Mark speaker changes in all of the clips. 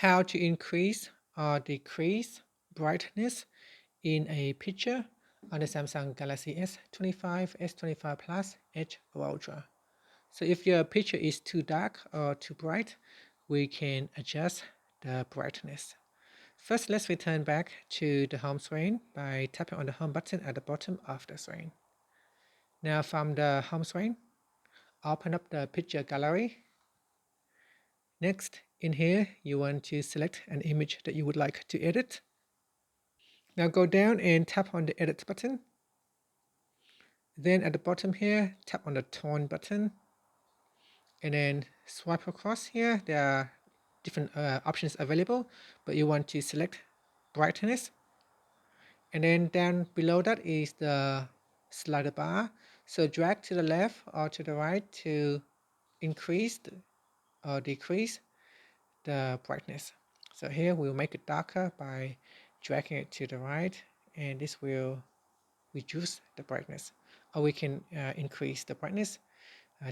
Speaker 1: how to increase or decrease brightness in a picture on the Samsung Galaxy S25, S25 Plus, Edge or Ultra. So if your picture is too dark or too bright, we can adjust the brightness. First, let's return back to the home screen by tapping on the home button at the bottom of the screen. Now from the home screen, open up the picture gallery. Next, in here, you want to select an image that you would like to edit. Now go down and tap on the edit button. Then at the bottom here, tap on the tone button. And then swipe across here. There are different options available, but you want to select brightness. And then down below that is the slider bar. So drag to the left or to the right to increase or decrease the brightness. So here we'll make it darker by dragging it to the right, and this will reduce the brightness. Or we can increase the brightness.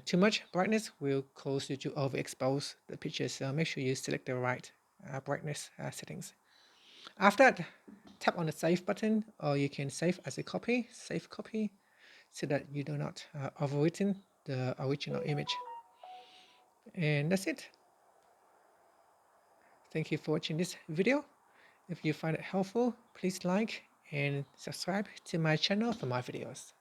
Speaker 1: Too much brightness will cause you to overexpose the picture, so make sure you select the right brightness settings. After that, tap on the save button, or you can save as a copy, save copy, so that you do not overwritten the original image. And that's it. Thank you for watching this video. If you find it helpful, please like and subscribe to my channel for more videos.